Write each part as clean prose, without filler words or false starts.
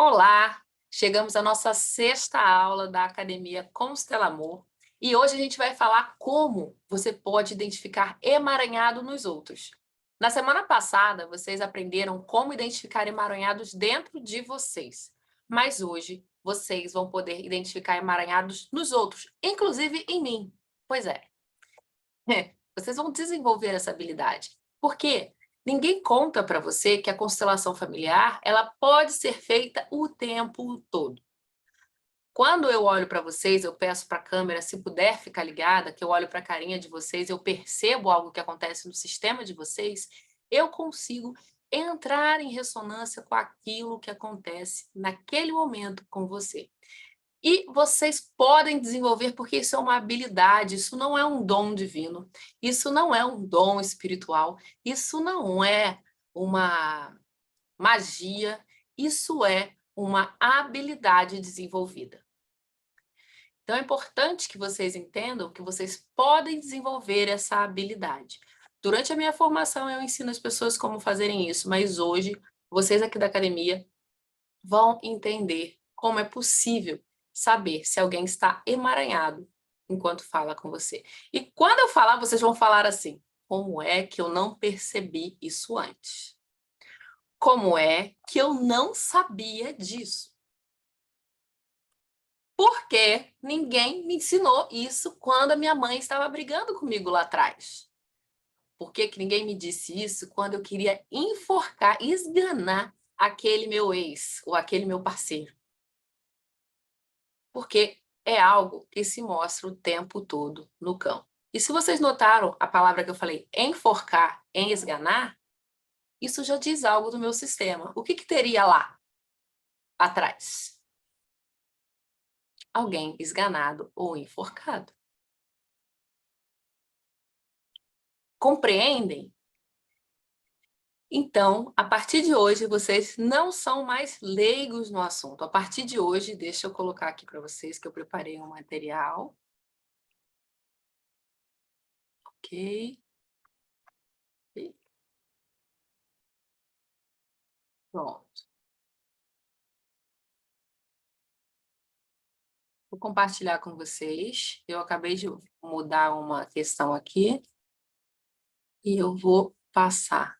Olá! Chegamos à nossa sexta aula da Academia Constelamor e hoje a gente vai falar como você pode identificar emaranhado nos outros. Na semana passada, vocês aprenderam como identificar emaranhados dentro de vocês, mas hoje vocês vão poder identificar emaranhados nos outros, inclusive em mim. Pois é, vocês vão desenvolver essa habilidade. Por quê? Ninguém conta para você que a constelação familiar, ela pode ser feita o tempo todo. Quando eu olho para vocês, eu peço para a câmera, se puder ficar ligada, que eu olho para a carinha de vocês, eu percebo algo que acontece no sistema de vocês, eu consigo entrar em ressonância com aquilo que acontece naquele momento com você. E vocês podem desenvolver, porque isso é uma habilidade, isso não é um dom divino, isso não é um dom espiritual, isso não é uma magia, isso é uma habilidade desenvolvida. Então é importante que vocês entendam que vocês podem desenvolver essa habilidade. Durante a minha formação eu ensino as pessoas como fazerem isso, mas hoje vocês aqui da academia vão entender como é possível saber se alguém está emaranhado enquanto fala com você. E quando eu falar, vocês vão falar assim: como é que eu não percebi isso antes? Como é que eu não sabia disso? Porque ninguém me ensinou isso quando a minha mãe estava brigando comigo lá atrás. Por que que ninguém me disse isso quando eu queria enforcar, esganar aquele meu ex ou aquele meu parceiro? Porque é algo que se mostra o tempo todo no cão. E se vocês notaram a palavra que eu falei, enforcar, esganar, isso já diz algo do meu sistema. O que que teria lá atrás? Alguém esganado ou enforcado. Compreendem? Então, a partir de hoje, vocês não são mais leigos no assunto. A partir de hoje, deixa eu colocar aqui para vocês que eu preparei um material. Ok. E pronto. Vou compartilhar com vocês. Eu acabei de mudar uma questão aqui e eu vou passar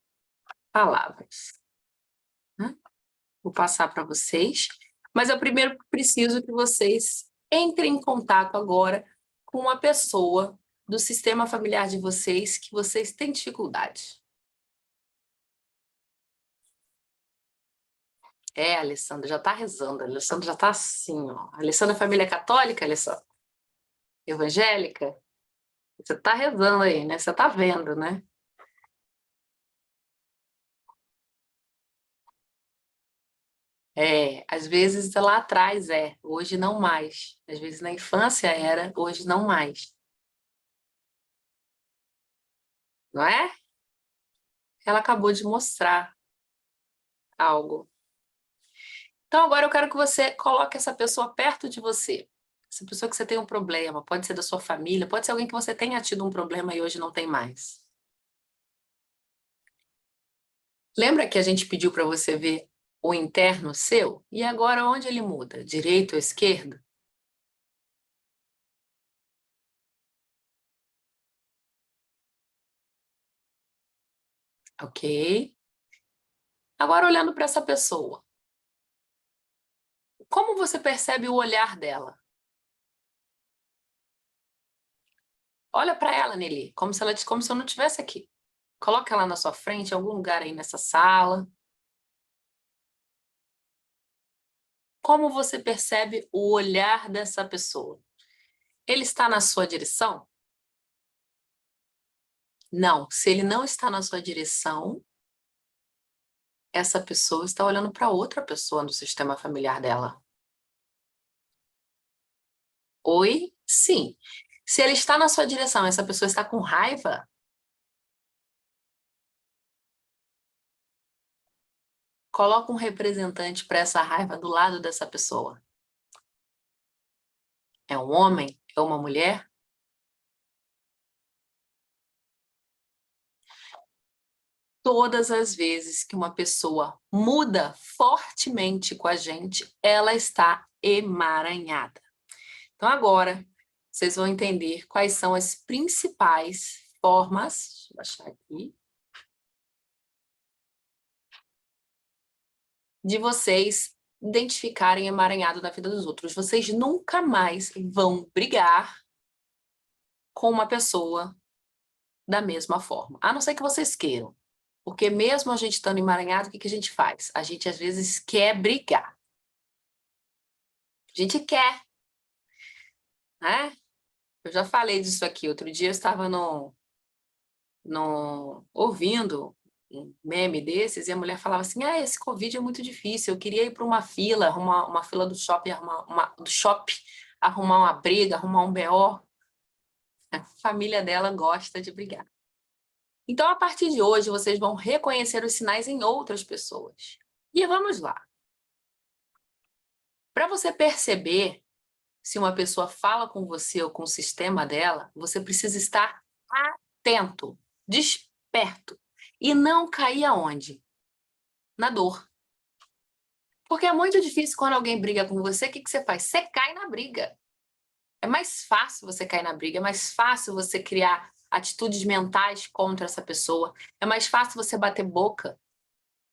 palavras, né? Vou passar para vocês, mas eu primeiro preciso que vocês entrem em contato agora com uma pessoa do sistema familiar de vocês que vocês têm dificuldade. É, a Alessandra já está rezando, a Alessandra já está assim, ó. A Alessandra é família católica, Alessandra? Evangélica? Você está rezando aí, né? Você está vendo, né? É, às vezes lá atrás hoje não mais. Às vezes na infância era, hoje não mais. Não é? Ela acabou de mostrar algo. Então agora eu quero que você coloque essa pessoa perto de você. Essa pessoa que você tem um problema, pode ser da sua família, pode ser alguém que você tenha tido um problema e hoje não tem mais. Lembra que a gente pediu para você ver o interno seu? E agora onde ele muda? Direito ou esquerdo? Ok. Agora olhando para essa pessoa, como você percebe o olhar dela? Olha para ela, Nelly, como se eu não estivesse aqui. Coloca ela na sua frente, em algum lugar aí nessa sala. Como você percebe o olhar dessa pessoa? Ele está na sua direção? Não. Se ele não está na sua direção, essa pessoa está olhando para outra pessoa no sistema familiar dela. Oi? Sim. Se ele está na sua direção, essa pessoa está com raiva, coloca um representante para essa raiva do lado dessa pessoa. É um homem? É uma mulher? todas as vezes que uma pessoa muda fortemente com a gente, ela está emaranhada. Então, agora, vocês vão entender quais são as principais formas, deixa eu baixar aqui, de vocês identificarem emaranhado na vida dos outros. Vocês nunca mais vão brigar com uma pessoa da mesma forma, a não ser que vocês queiram. Porque mesmo a gente estando emaranhado, o que a gente faz? A gente, às vezes, quer brigar. A gente quer, né? Eu já falei disso aqui. Outro dia eu estava ouvindo um meme desses e a mulher falava assim, esse Covid é muito difícil, eu queria ir para uma fila, arrumar uma fila do shopping, arrumar uma briga, arrumar um BO. A família dela gosta de brigar. Então, a partir de hoje, vocês vão reconhecer os sinais em outras pessoas. E vamos lá. Para você perceber se uma pessoa fala com você ou com o sistema dela, você precisa estar atento, desperto. E não cair aonde? Na dor. Porque é muito difícil quando alguém briga com você, o que você faz? Você cai na briga. É mais fácil você cair na briga, é mais fácil você criar atitudes mentais contra essa pessoa, é mais fácil você bater boca.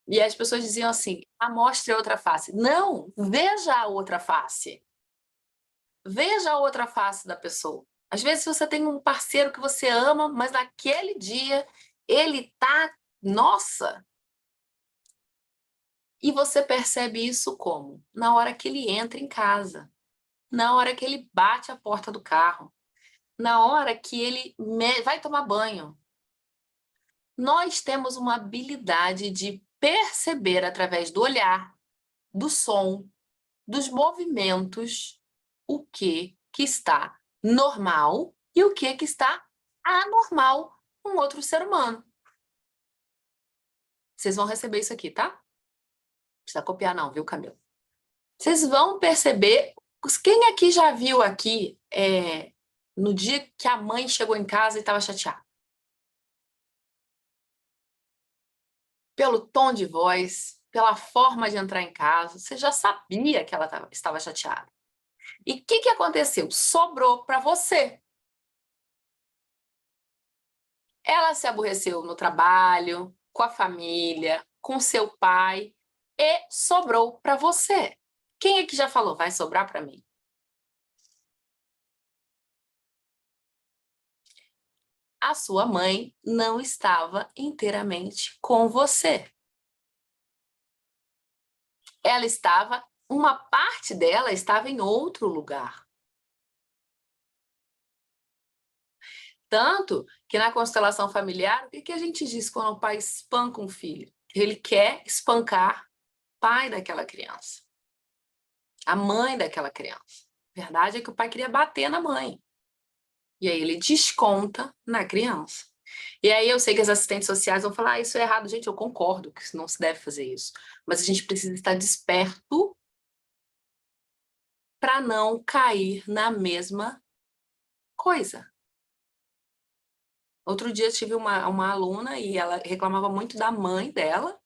E as pessoas diziam assim, mostre a outra face. Não, veja a outra face. Veja a outra face da pessoa. Às vezes você tem um parceiro que você ama, mas naquele dia ele tá, nossa! E você percebe isso como? Na hora que ele entra em casa, na hora que ele bate a porta do carro, na hora que ele vai tomar banho. Nós temos uma habilidade de perceber através do olhar, do som, dos movimentos, o que está normal e o que está anormal com outro ser humano. Vocês vão receber isso aqui, tá? Não precisa copiar não, viu, Camila? Vocês vão perceber... Quem aqui já viu aqui no dia que a mãe chegou em casa e estava chateada? Pelo tom de voz, pela forma de entrar em casa, você já sabia que ela estava chateada. E o que aconteceu? Sobrou para você. Ela se aborreceu no trabalho, com a família, com seu pai e sobrou para você. Quem é que já falou, vai sobrar para mim? A sua mãe não estava inteiramente com você. Ela estava, uma parte dela estava em outro lugar. Tanto que na constelação familiar, o que a gente diz quando o pai espanca um filho? Ele quer espancar o pai daquela criança, a mãe daquela criança. A verdade é que o pai queria bater na mãe. E aí ele desconta na criança. E aí eu sei que as assistentes sociais vão falar, isso é errado. Gente, eu concordo que não se deve fazer isso. Mas a gente precisa estar desperto para não cair na mesma coisa. Outro dia eu tive uma aluna e ela reclamava muito da mãe dela.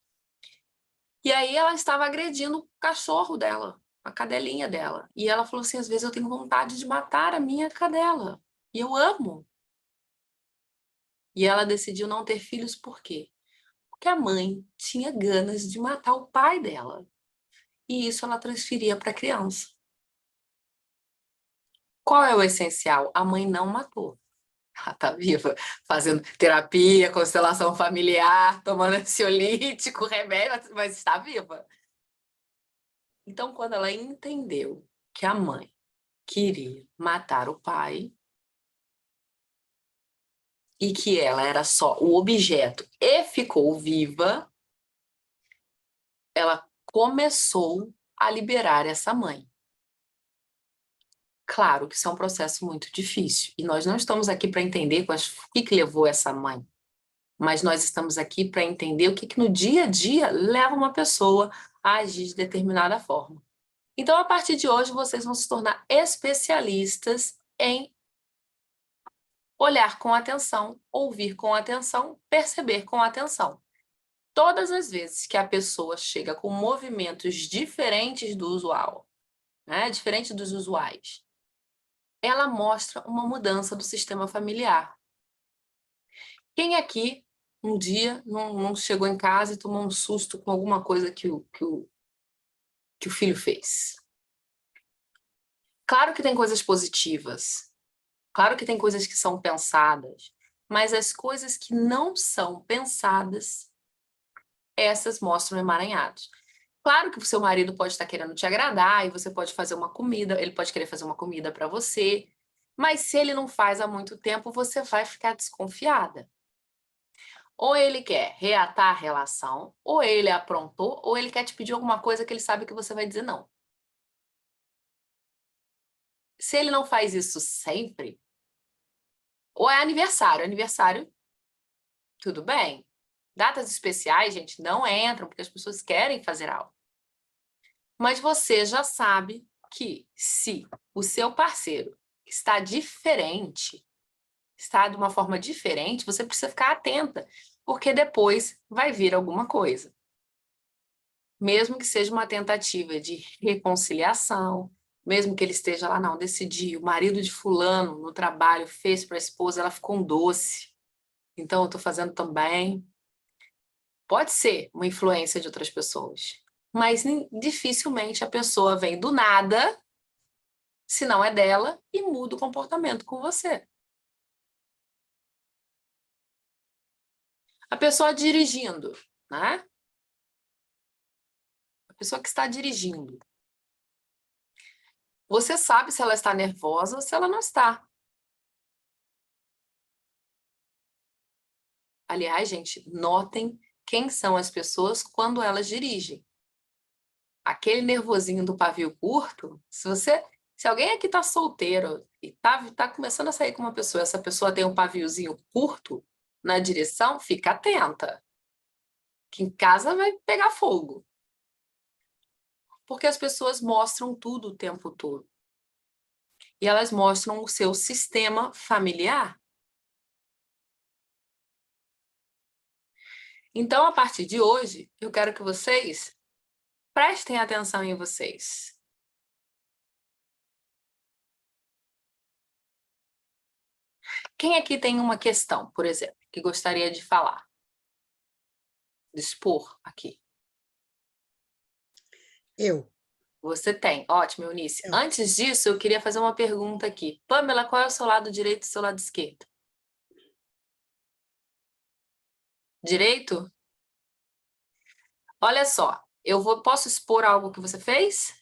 E aí ela estava agredindo o cachorro dela, a cadelinha dela. E ela falou assim, às vezes eu tenho vontade de matar a minha cadela. E eu amo. E ela decidiu não ter filhos por quê? Porque a mãe tinha ganas de matar o pai dela. E isso ela transferia para a criança. Qual é o essencial? A mãe não matou. Ela está viva, fazendo terapia, constelação familiar, tomando ansiolítico, remédio, mas está viva. Então, quando ela entendeu que a mãe queria matar o pai e que ela era só o objeto e ficou viva, ela começou a liberar essa mãe. Claro que isso é um processo muito difícil e nós não estamos aqui para entender o que levou essa mãe, mas nós estamos aqui para entender o que no dia a dia leva uma pessoa a agir de determinada forma. Então, a partir de hoje, vocês vão se tornar especialistas em olhar com atenção, ouvir com atenção, perceber com atenção. Todas as vezes que a pessoa chega com movimentos diferentes do usual, né, diferente dos usuais, ela mostra uma mudança do sistema familiar. Quem aqui um dia não chegou em casa e tomou um susto com alguma coisa que o filho fez? Claro que tem coisas positivas, claro que tem coisas que são pensadas, mas as coisas que não são pensadas, essas mostram emaranhados. Claro que o seu marido pode estar querendo te agradar e você pode fazer uma comida, ele pode querer fazer uma comida para você, mas se ele não faz há muito tempo, você vai ficar desconfiada. Ou ele quer reatar a relação, ou ele aprontou, ou ele quer te pedir alguma coisa que ele sabe que você vai dizer não. Se ele não faz isso sempre, ou é aniversário, tudo bem. Datas especiais, gente, não entram, porque as pessoas querem fazer algo. Mas você já sabe que se o seu parceiro está diferente, está de uma forma diferente, você precisa ficar atenta, porque depois vai vir alguma coisa. Mesmo que seja uma tentativa de reconciliação, mesmo que ele esteja lá, não, decidi, o marido de fulano no trabalho fez para a esposa, ela ficou um doce, então eu estou fazendo também. Pode ser uma influência de outras pessoas, mas dificilmente a pessoa vem do nada, se não é dela, e muda o comportamento com você. A pessoa dirigindo, né? A pessoa que está dirigindo. Você sabe se ela está nervosa ou se ela não está. Aliás, gente, notem quem são as pessoas quando elas dirigem. Aquele nervosinho do pavio curto, se alguém aqui está solteiro e tá começando a sair com uma pessoa, essa pessoa tem um paviozinho curto na direção, fica atenta, que em casa vai pegar fogo. Porque as pessoas mostram tudo o tempo todo. E elas mostram o seu sistema familiar. Então, a partir de hoje, eu quero que vocês prestem atenção em vocês. Quem aqui tem uma questão, por exemplo, que gostaria de falar? De expor aqui? Eu. Você tem. Ótimo, Eunice. Eu. Antes disso, eu queria fazer uma pergunta aqui. Pamela, qual é o seu lado direito e o seu lado esquerdo? Direito? Olha só, posso expor algo que você fez?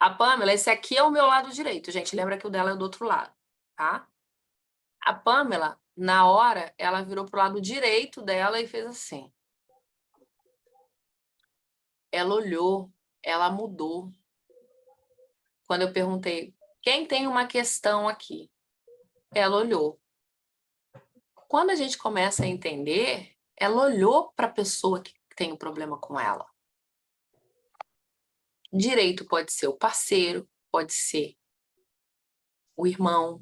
A Pamela, esse aqui é o meu lado direito, gente. Lembra que o dela é do outro lado, tá? A Pamela, na hora, ela virou pro lado direito dela e fez assim. Ela olhou, ela mudou. Quando eu perguntei, quem tem uma questão aqui? Ela olhou. Quando a gente começa a entender, ela olhou para a pessoa que tem um problema com ela. Direito pode ser o parceiro, pode ser o irmão,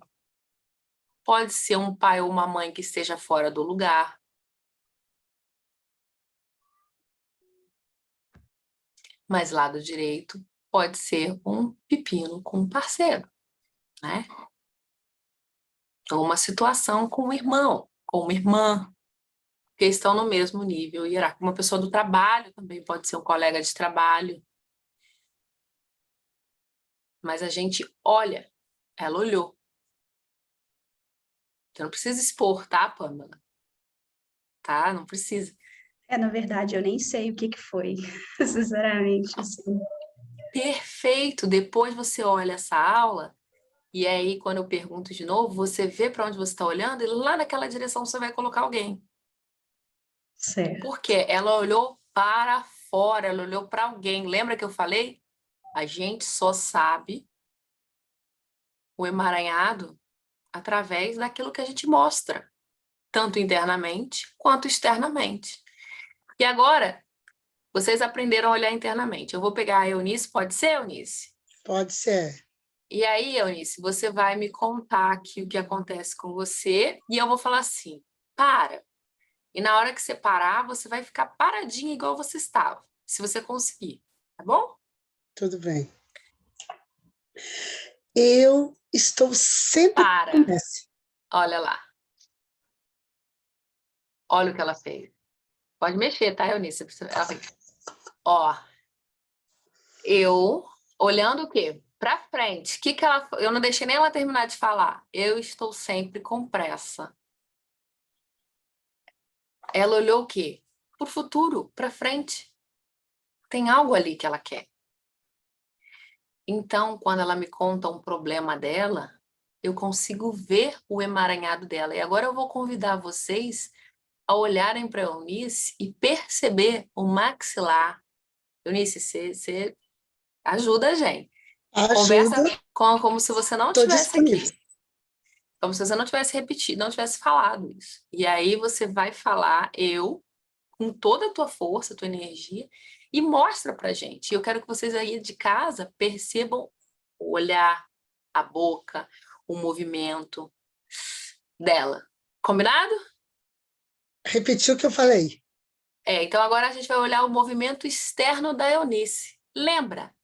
pode ser um pai ou uma mãe que esteja fora do lugar. Mas lado direito pode ser um pepino com um parceiro, né? Ou uma situação com um irmão, com uma irmã, que estão no mesmo nível hierárquico. Uma pessoa do trabalho também pode ser um colega de trabalho. Mas a gente olha, ela olhou. Você não precisa expor, tá, Pamela? Tá? Não precisa. Na verdade, eu nem sei o que foi, sinceramente, assim. Perfeito! Depois você olha essa aula e aí, quando eu pergunto de novo, você vê para onde você está olhando e lá naquela direção você vai colocar alguém. Certo. Porque ela olhou para fora, ela olhou para alguém. Lembra que eu falei? A gente só sabe o emaranhado através daquilo que a gente mostra, tanto internamente quanto externamente. E agora, vocês aprenderam a olhar internamente. Eu vou pegar a Eunice, pode ser, Eunice? Pode ser. E aí, Eunice, você vai me contar aqui o que acontece com você e eu vou falar assim, para, E na hora que você parar, você vai ficar paradinha igual você estava, se você conseguir, tá bom? Tudo bem. Eu estou sempre com Para. pressa. Olha lá. Olha o que ela fez. Pode mexer, tá, Eunice? Ela fez. Ó, eu olhando o quê? Pra frente. Que ela... Eu não deixei nem ela terminar de falar. Eu estou sempre com pressa. Ela olhou o quê? Pro futuro, pra frente. Tem algo ali que ela quer. Então, quando ela me conta um problema dela, eu consigo ver o emaranhado dela. E agora eu vou convidar vocês a olharem para a Eunice e perceber o maxilar. Eunice, você ajuda a gente. Ajuda, Conversa como se você não estou estivesse disponível. aqui. Como se você não tivesse repetido, não tivesse falado isso. E aí você vai falar, com toda a tua força, a tua energia, e mostra pra gente. E eu quero que vocês aí de casa percebam o olhar, a boca, o movimento dela. Combinado? Repetiu o que eu falei. Então agora a gente vai olhar o movimento externo da Eunice. Lembra?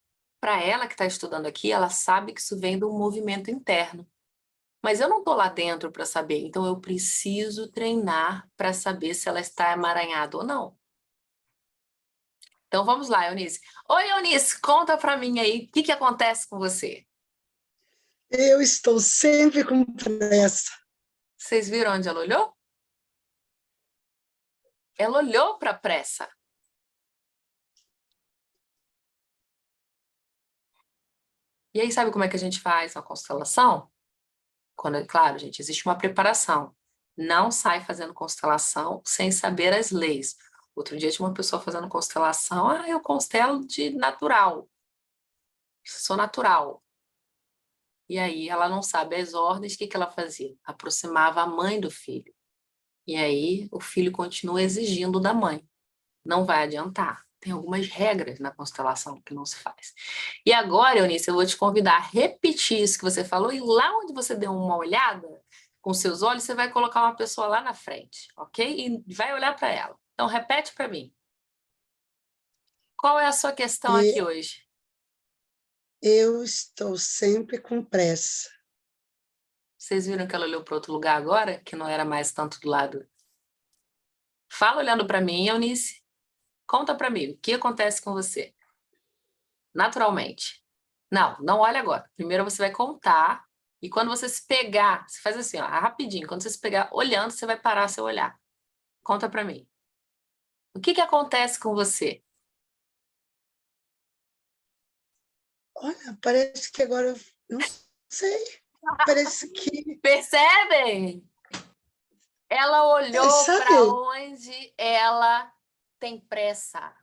Para ela que está estudando aqui, ela sabe que isso vem do movimento interno. Mas eu não estou lá dentro para saber, então eu preciso treinar para saber se ela está emaranhada ou não. Então vamos lá, Eunice. Oi, Eunice, conta para mim aí o que acontece com você. Eu estou sempre com pressa. Vocês viram onde ela olhou? Ela olhou para a pressa. E aí, sabe como é que a gente faz uma constelação? Quando, claro, gente, existe uma preparação. Não sai fazendo constelação sem saber as leis. Outro dia tinha uma pessoa fazendo constelação, eu constelo de natural. Sou natural. E aí ela não sabe as ordens, o que ela fazia? Aproximava a mãe do filho. E aí o filho continua exigindo da mãe. Não vai adiantar. Tem algumas regras na constelação que não se faz. E agora, Eunice, eu vou te convidar a repetir isso que você falou e lá onde você deu uma olhada com seus olhos, você vai colocar uma pessoa lá na frente, ok? E vai olhar para ela. Então, repete para mim. Qual é a sua questão aqui hoje? Eu estou sempre com pressa. Vocês viram que ela olhou para outro lugar agora, que não era mais tanto do lado? Fala olhando para mim, Eunice. Conta para mim, o que acontece com você? Naturalmente. Não, não olha agora. Primeiro você vai contar e quando você se pegar, você faz assim, ó, rapidinho. Quando você se pegar olhando, você vai parar seu olhar. Conta para mim. O que acontece com você? Olha, parece que agora, não sei, parece que, Percebem? Ela olhou para sabe, onde ela tem pressa.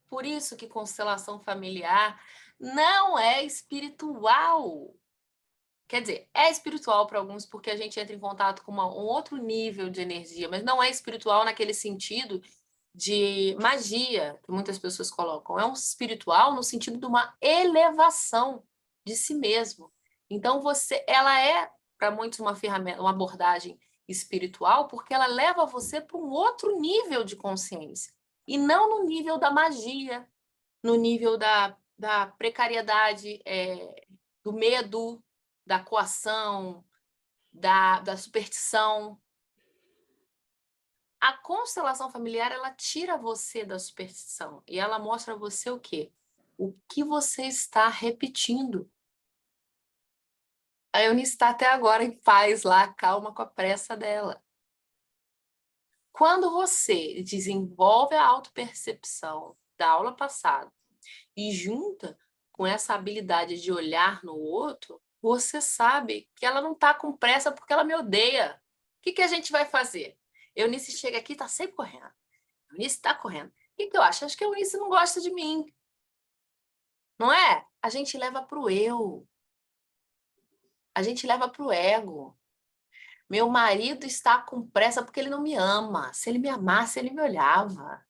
Por isso que constelação familiar não é espiritual. Quer dizer, é espiritual para alguns porque a gente entra em contato com um outro nível de energia, mas não é espiritual naquele sentido de magia que muitas pessoas colocam. É um espiritual no sentido de uma elevação de si mesmo. Então ela é para muitos uma ferramenta, uma abordagem espiritual porque ela leva você para um outro nível de consciência e não no nível da magia, no nível da precariedade, do medo, da coação, da superstição. A constelação familiar, ela tira você da superstição e ela mostra a você o quê? O que você está repetindo. A Eunice está até agora em paz lá, calma com a pressa dela. Quando você desenvolve a autopercepção da aula passada e junta com essa habilidade de olhar no outro, você sabe que ela não está com pressa porque ela me odeia. O que a gente vai fazer? Eunice chega aqui e está sempre correndo. Eunice está correndo. O que eu acho? Acho que a Eunice não gosta de mim. Não é? A gente leva para o eu. A gente leva para o ego. Meu marido está com pressa porque ele não me ama. Se ele me amasse, ele me olhava.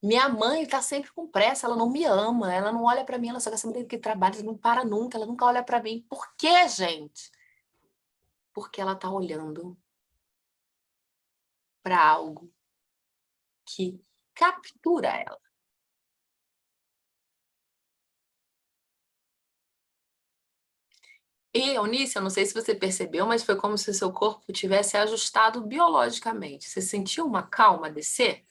Minha mãe está sempre com pressa, ela não me ama, ela não olha para mim, ela só quer saber que trabalha, ela não para nunca, ela nunca olha para mim. Por quê, gente? Porque ela está olhando para algo que captura ela. E, Eunice, eu não sei se você percebeu, mas foi como se o seu corpo tivesse ajustado biologicamente. Você sentiu uma calma descer?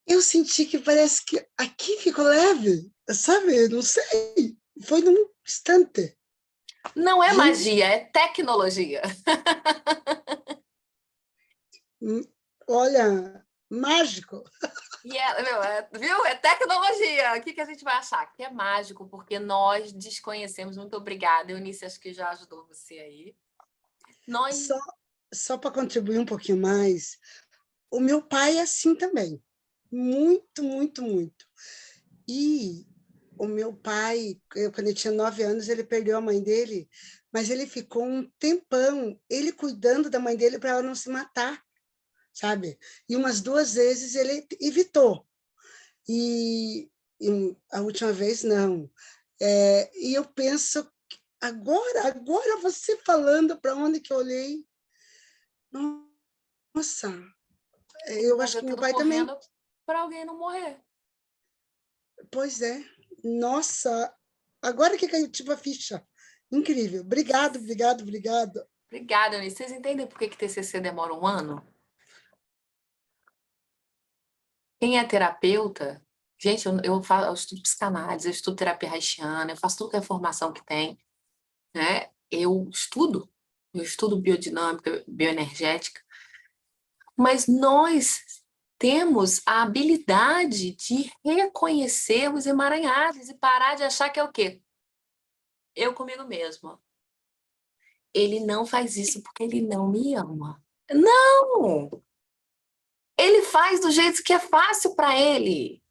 Eu senti que parece que aqui ficou leve, sabe? Não sei. Foi num instante. Não é Gente, magia, é tecnologia. olha, mágico. E viu? É tecnologia. O que que a gente vai achar? Que é mágico, porque nós desconhecemos. Muito obrigada, Eunice, acho que já ajudou você aí. Nós. Só, só para contribuir um pouquinho mais, o meu pai é assim também. Muito, muito, muito. E o meu pai, quando ele tinha 9 anos, ele perdeu a mãe dele, mas ele ficou um tempão, ele cuidando da mãe dele para ela não se matar, sabe? E umas 2 vezes ele evitou. E a última vez, não. E eu penso, agora você falando para onde que eu olhei, nossa, eu acho Fazer que meu tudo pai também. correndo para alguém não morrer. Pois é. Nossa, agora que caiu tipo a ficha. Incrível. Obrigado, obrigado, obrigado. Obrigada, Eunice. Vocês entendem por que que TCC demora 1 ano? Quem é terapeuta, gente, eu estudo psicanálise, eu estudo terapia haitiana, eu faço tudo que é formação que tem, né? Eu estudo biodinâmica, bioenergética, mas nós temos a habilidade de reconhecer os emaranhados e parar de achar que é o quê? Eu comigo mesma. Ele não faz isso porque ele não me ama. Não! Ele faz do jeito que é fácil para ele.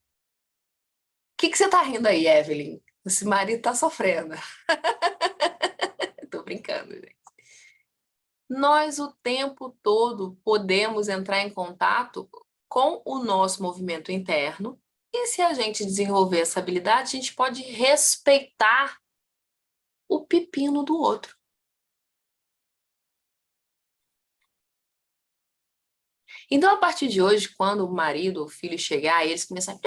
O que você tá rindo aí, Evelyn? Esse marido tá sofrendo. Eu tô brincando, gente. Nós o tempo todo podemos entrar em contato com o nosso movimento interno e se a gente desenvolver essa habilidade, a gente pode respeitar o pepino do outro. Então, a partir de hoje, quando o marido ou o filho chegar, eles começam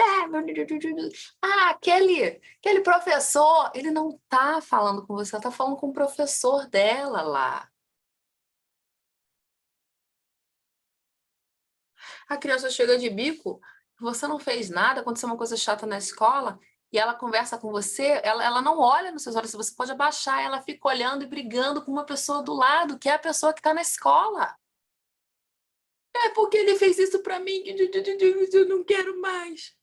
aquele professor, ele não está falando com você, ela está falando com o professor dela lá. A criança chega de bico, você não fez nada, aconteceu uma coisa chata na escola, e ela conversa com você, ela não olha nos seus olhos, você pode abaixar, ela fica olhando e brigando com uma pessoa do lado, que é a pessoa que está na escola. É porque ele fez isso para mim, eu não quero mais.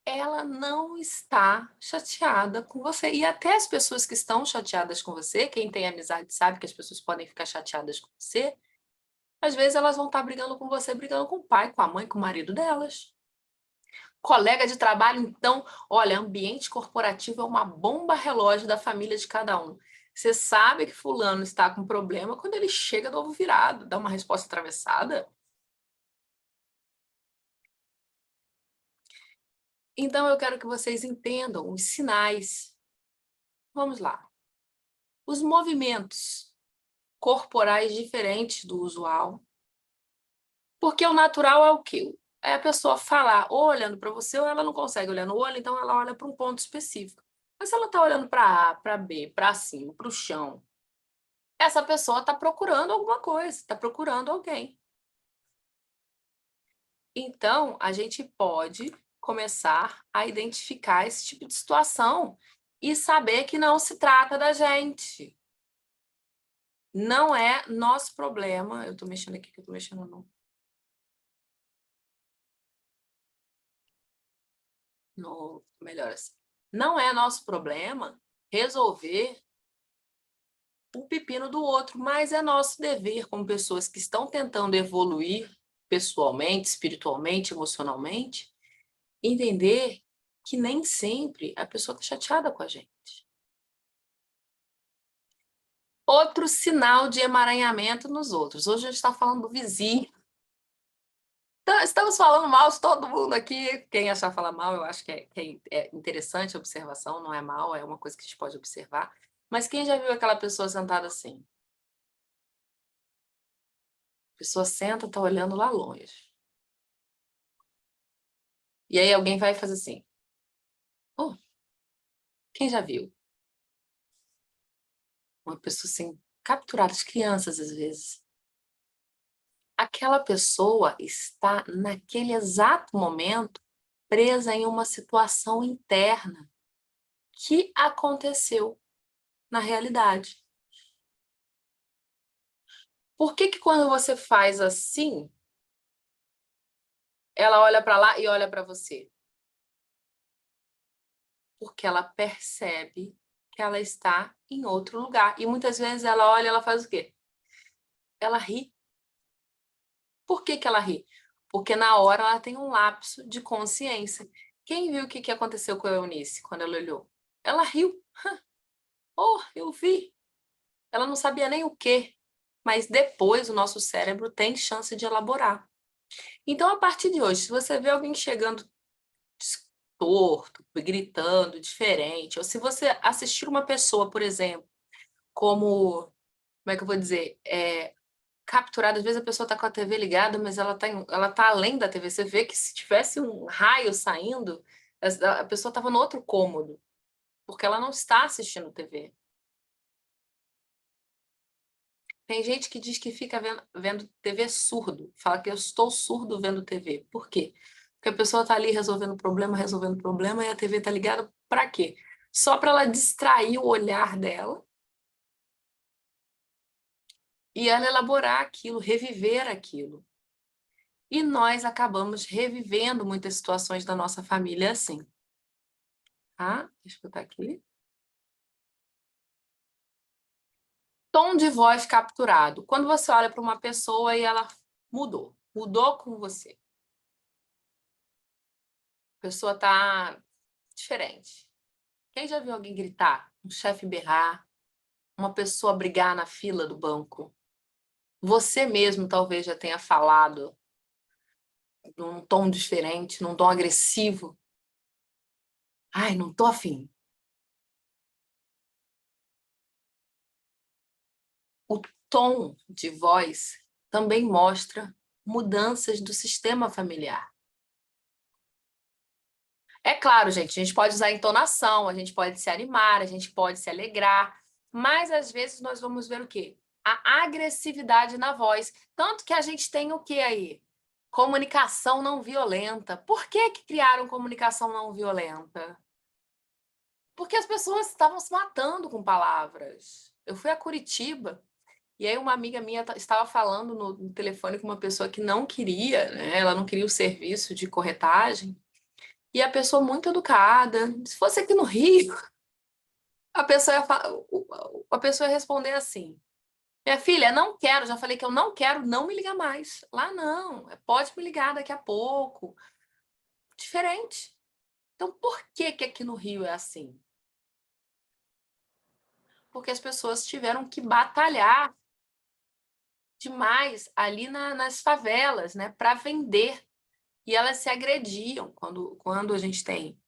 Ela não está chateada com você. E até as pessoas que estão chateadas com você, quem tem amizade sabe que as pessoas podem ficar chateadas com você, às vezes elas vão estar brigando com você, brigando com o pai, com a mãe, com o marido delas. Colega de trabalho, então, olha, ambiente corporativo é uma bomba relógio da família de cada um. Você sabe que fulano está com problema quando ele chega do ovo virado, dá uma resposta atravessada. Então, eu quero que vocês entendam os sinais. Vamos lá. Os movimentos corporais diferentes do usual. Porque o natural é o quê? É a pessoa falar ou olhando para você ou ela não consegue olhar no olho, então ela olha para um ponto específico. Mas se ela está olhando para A, para B, para cima, para o chão, essa pessoa está procurando alguma coisa, está procurando alguém. Então, a gente pode começar a identificar esse tipo de situação e saber que não se trata da gente. Não é nosso problema. Eu estou mexendo aqui, que eu estou mexendo no melhor assim. Não é nosso problema resolver o pepino do outro, mas é nosso dever como pessoas que estão tentando evoluir pessoalmente, espiritualmente, emocionalmente, entender que nem sempre a pessoa está chateada com a gente. Outro sinal de emaranhamento nos outros. Hoje a gente está falando do vizinho, Então, estamos falando mal de todo mundo aqui. Quem achar falar mal, eu acho que é interessante a observação, não é mal, é uma coisa que a gente pode observar. Mas quem já viu aquela pessoa sentada assim? A pessoa senta, tá olhando lá longe. E aí alguém vai fazer assim. Oh, quem já viu? Uma pessoa assim, capturada, as crianças às vezes. Aquela pessoa está, naquele exato momento, presa em uma situação interna que aconteceu na realidade. Por que que quando você faz assim, ela olha para lá e olha para você? Porque ela percebe que ela está em outro lugar. E muitas vezes ela olha e ela faz o quê? Ela ri. Por que que ela ri? Porque na hora ela tem um lapso de consciência. Quem viu o que que aconteceu com a Eunice quando ela olhou? Ela riu. Oh, eu vi. Ela não sabia nem o quê. Mas depois o nosso cérebro tem chance de elaborar. Então, a partir de hoje, se você vê alguém chegando torto, gritando, diferente, ou se você assistir uma pessoa, por exemplo, como é que eu vou dizer? Capturada, às vezes a pessoa está com a TV ligada, mas ela tá além da TV. Você vê que se tivesse um raio saindo, a pessoa estava no outro cômodo, porque ela não está assistindo TV. Tem gente que diz que fica vendo TV surdo, fala que eu estou surdo vendo TV. Por quê? Porque a pessoa está ali resolvendo problema, e a TV está ligada para quê? Só para ela distrair o olhar dela e ela elaborar aquilo, reviver aquilo. E nós acabamos revivendo muitas situações da nossa família assim. Tá? Deixa eu botar aqui. Tom de voz capturado. Quando você olha para uma pessoa e ela mudou com você. A pessoa está diferente. Quem já viu alguém gritar? Um chefe berrar? Uma pessoa brigar na fila do banco? Você mesmo talvez já tenha falado num tom diferente, num tom agressivo. Ai, não tô afim. O tom de voz também mostra mudanças do sistema familiar. É claro, gente, a gente pode usar entonação, a gente pode se animar, a gente pode se alegrar, mas às vezes nós vamos ver o quê? A agressividade na voz. Tanto que a gente tem o quê aí? Comunicação não violenta. Por que que criaram comunicação não violenta? Porque as pessoas estavam se matando com palavras. Eu fui a Curitiba e aí uma amiga minha estava falando no telefone com uma pessoa que não queria, né? Ela não queria o serviço de corretagem. E a pessoa muito educada. Se fosse aqui no Rio, a pessoa ia responder assim: minha filha, não quero, já falei que eu não quero, não me liga mais. Lá não, pode me ligar daqui a pouco. Diferente. Então, por que que aqui no Rio é assim? Porque as pessoas tiveram que batalhar demais ali nas favelas, né, para vender. E elas se agrediam quando a gente tem.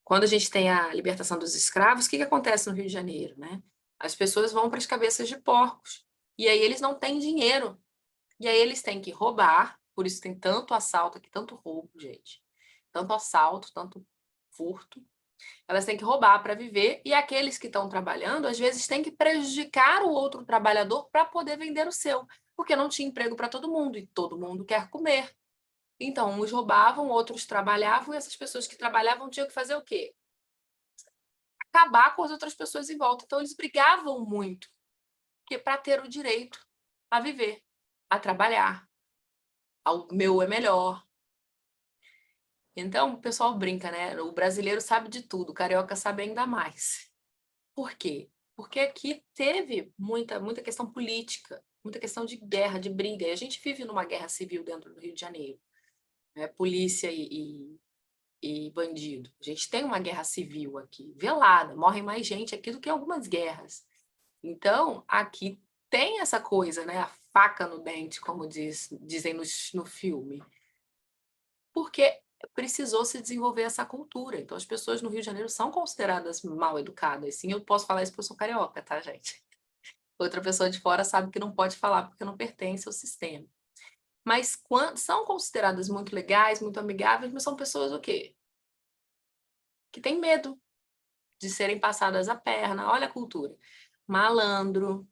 Quando a gente tem a libertação dos escravos, o que que acontece no Rio de Janeiro, né? As pessoas vão para as cabeças de porcos. E aí eles não têm dinheiro. E aí eles têm que roubar, por isso tem tanto assalto aqui, tanto roubo, gente. Tanto assalto, tanto furto. Elas têm que roubar para viver, e aqueles que estão trabalhando, às vezes, têm que prejudicar o outro trabalhador para poder vender o seu, porque não tinha emprego para todo mundo, e todo mundo quer comer. Então, uns roubavam, outros trabalhavam, e essas pessoas que trabalhavam tinham que fazer o quê? Acabar com as outras pessoas em volta. Então, eles brigavam muito para ter o direito a viver, a trabalhar. O meu é melhor. Então, o pessoal brinca, né? O brasileiro sabe de tudo, o carioca sabe ainda mais. Por quê? Porque aqui teve muita questão política, muita questão de guerra, de briga. E a gente vive numa guerra civil dentro do Rio de Janeiro, né? Polícia e bandido. A gente tem uma guerra civil aqui, velada, morre mais gente aqui do que algumas guerras. Então, aqui tem essa coisa, né? A faca no dente, como dizem no filme. porque precisou se desenvolver essa cultura. Então, as pessoas no Rio de Janeiro são consideradas mal educadas. Sim, eu posso falar isso porque eu sou carioca, tá, gente? Outra pessoa de fora sabe que não pode falar porque não pertence ao sistema. Mas são consideradas muito legais, muito amigáveis, mas são pessoas o quê? Que têm medo de serem passadas a perna. Olha a cultura. Malandro,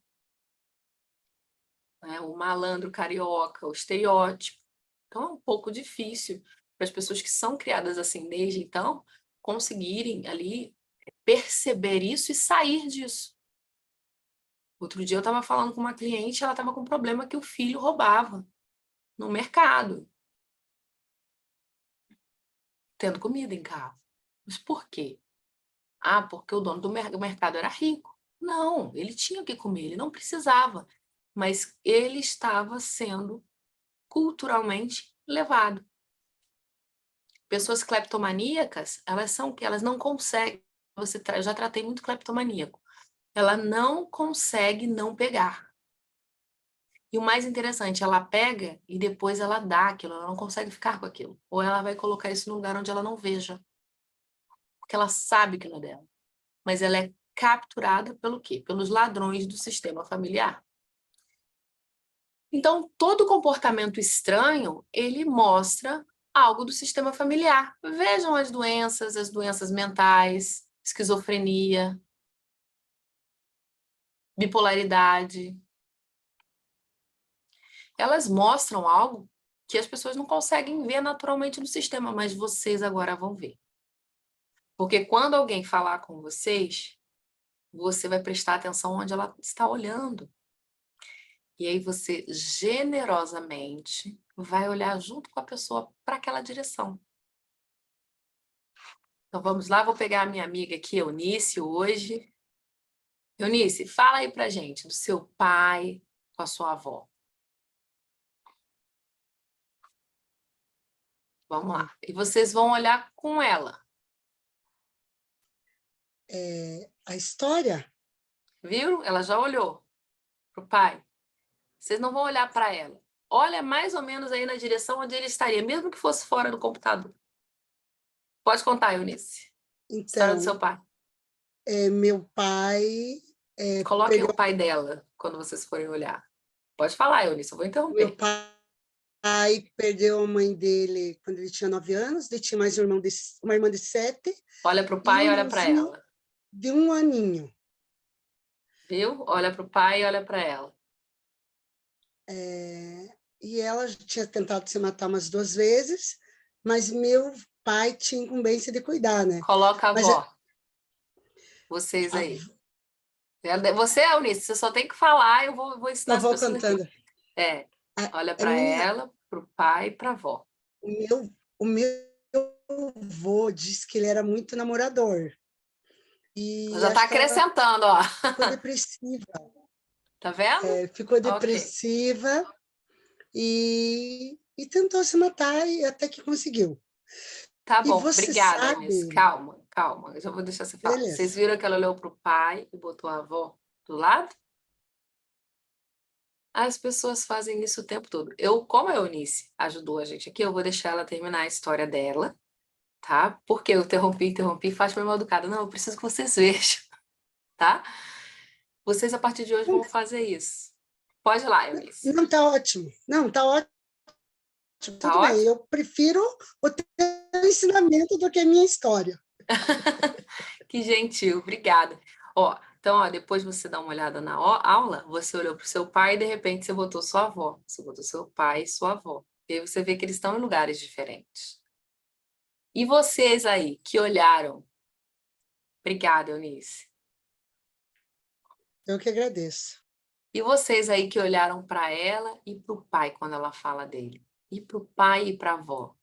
né? O malandro carioca, o estereótipo. Então, é um pouco difícil para as pessoas que são criadas assim desde então conseguirem ali perceber isso e sair disso. Outro dia eu estava falando com uma cliente, ela estava com um problema que o filho roubava no mercado, tendo comida em casa. Mas por quê? Ah, porque o dono do mercado era rico. Não, ele tinha o que comer, ele não precisava. Mas ele estava sendo culturalmente levado. Pessoas cleptomaníacas, elas são que elas não conseguem. Eu já tratei muito cleptomaníaco. Ela não consegue não pegar. E o mais interessante, ela pega e depois ela dá aquilo, ela não consegue ficar com aquilo. Ou ela vai colocar isso num lugar onde ela não veja. Porque ela sabe que não é dela. Mas ela é capturada pelo quê? Pelos ladrões do sistema familiar. Então, todo comportamento estranho, ele mostra algo do sistema familiar. Vejam as doenças mentais, esquizofrenia, bipolaridade. Elas mostram algo que as pessoas não conseguem ver naturalmente no sistema, mas vocês agora vão ver. Porque quando alguém falar com vocês, você vai prestar atenção onde ela está olhando. E aí você generosamente vai olhar junto com a pessoa para aquela direção. Então vamos lá, vou pegar a minha amiga aqui, Eunice, hoje. Eunice, fala aí pra gente do seu pai com a sua avó. Vamos lá. E vocês vão olhar com ela. A história, Viu? Ela já olhou pro pai. Vocês não vão olhar para ela. Olha mais ou menos aí na direção onde ele estaria, mesmo que fosse fora do computador. Pode contar, Eunice. História do seu então, pai. meu pai Coloquem perdeu o pai dela quando vocês forem olhar. Pode falar, Eunice, eu vou meu interromper. pai perdeu a mãe dele quando ele tinha 9 anos, ele tinha mais uma irmã de 7 Olha para o e pai um e olha para irmãozinho ela. de 1 aninho. Viu? Olha para o pai e olha para ela. E ela já tinha tentado se matar umas 2 vezes, mas meu pai tinha incumbência de cuidar, né? Coloca a Mas avó. Vocês a aí. Você, Eunice, você só tem que falar, eu vou ensinar as avó pessoas aqui. cantando. Olha A para minha, ela, para o pai e para a avó. o meu avô disse que ele era muito namorador. E Já está acho que ela acrescentando, ó. ficou depressiva. Tá vendo? Ficou Ok. depressiva e tentou se matar e até que conseguiu. Tá E bom. você Obrigada, Eunice. sabe, Calma, calma. Eu já vou deixar você falar. Vocês beleza, viram que ela olhou para o pai e botou a avó do lado? As pessoas fazem isso o tempo todo. Como a Eunice ajudou a gente aqui, eu vou deixar ela terminar a história dela, tá? Porque eu interrompi, Fátima é mal educada. Não, eu preciso que vocês vejam, tá? Vocês, a partir de hoje, vão fazer isso. Pode ir lá, Eunice. não está ótimo. Não, está ótimo, Tá tudo bem. ótimo? Eu prefiro o teu ensinamento do que a minha história. Que gentil, obrigada. Ó, então, ó, depois você dá uma olhada na aula, você olhou para o seu pai e de repente você botou sua avó. Você botou seu pai e sua avó. E aí você vê que eles estão em lugares diferentes. E vocês aí que olharam? Obrigada, Eunice. Eu que agradeço. E vocês aí que olharam para ela e para o pai quando ela fala dele? E para o pai e para a avó?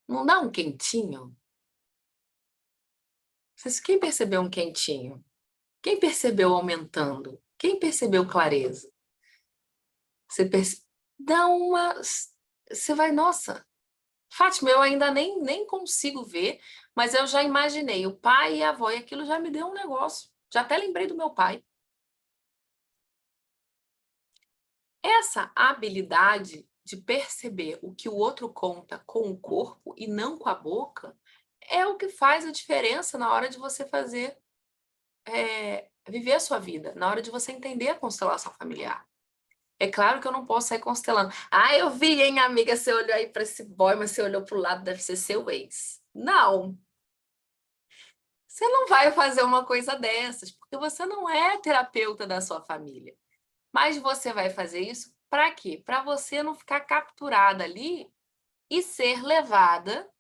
Não dá um quentinho? Quem percebeu um quentinho? Quem percebeu aumentando? Quem percebeu clareza? Dá uma. Você vai, nossa, Fátima, eu ainda nem consigo ver, mas eu já imaginei o pai e a avó, e aquilo já me deu um negócio. Já até lembrei do meu pai. Essa habilidade de perceber o que o outro conta com o corpo e não com a boca é o que faz a diferença na hora de você fazer, viver a sua vida, na hora de você entender a constelação familiar. É claro que eu não posso sair constelando. Ah, eu vi, hein, amiga, você olhou aí para esse boy, mas você olhou para o lado, deve ser seu ex. Não, você não vai fazer uma coisa dessas, porque você não é terapeuta da sua família. Mas você vai fazer isso para quê? Para você não ficar capturada ali e ser levada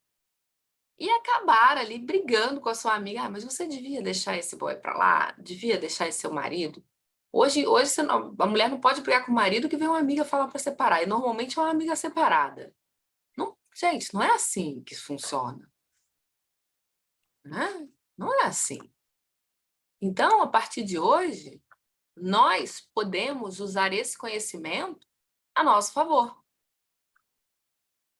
e acabar ali brigando com a sua amiga. Ah, mas você devia deixar esse boy para lá, devia deixar esse seu marido. Hoje a mulher não pode brigar com o marido que vem uma amiga falar para separar. E normalmente é uma amiga separada. Não, gente, não é assim que funciona. Né? Não é assim. Então, a partir de hoje, nós podemos usar esse conhecimento a nosso favor.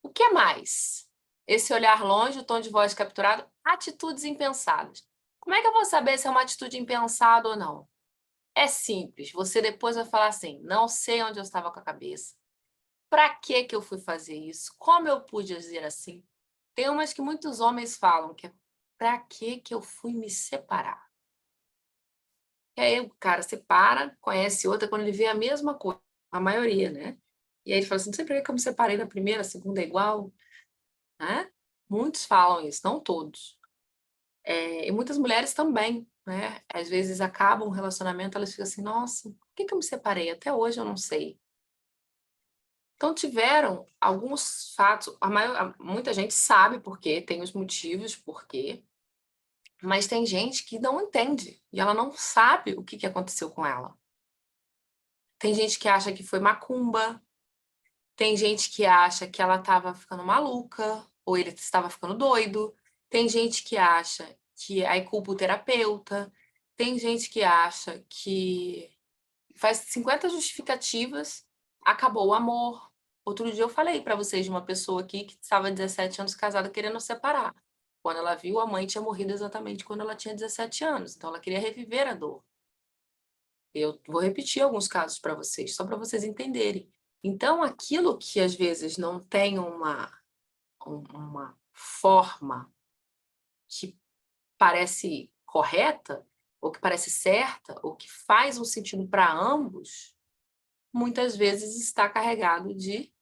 O que mais? Esse olhar longe, o tom de voz capturado, atitudes impensadas. Como é que eu vou saber se é uma atitude impensada ou não? É simples, você depois vai falar assim, não sei onde eu estava com a cabeça. Para que eu fui fazer isso? Como eu pude dizer assim? Tem umas que muitos homens falam, que é para que eu fui me separar? E aí o cara separa, conhece outra, quando ele vê a mesma coisa, a maioria, né? E aí ele fala assim, não sei por que eu me separei na primeira, a segunda é igual, né? Muitos falam isso, não todos. E muitas mulheres também, né? Às vezes acabam um relacionamento, elas ficam assim, nossa, por que eu me separei? Até hoje eu não sei. Então tiveram alguns fatos, muita gente sabe por quê, tem os motivos por quê, mas tem gente que não entende e ela não sabe o que aconteceu com ela. Tem gente que acha que foi macumba, tem gente que acha que ela estava ficando maluca, ou ele estava ficando doido. Tem gente que acha que aí culpa o terapeuta. Tem gente que acha que faz 50 justificativas, acabou o amor. Outro dia eu falei para vocês de uma pessoa aqui que estava 17 anos casada querendo separar. Quando ela viu, a mãe tinha morrido exatamente quando ela tinha 17 anos. Então ela queria reviver a dor. Eu vou repetir alguns casos para vocês, só para vocês entenderem. Então, aquilo que às vezes não tem uma forma que parece correta, ou que parece certa, ou que faz um sentido para ambos, muitas vezes está carregado de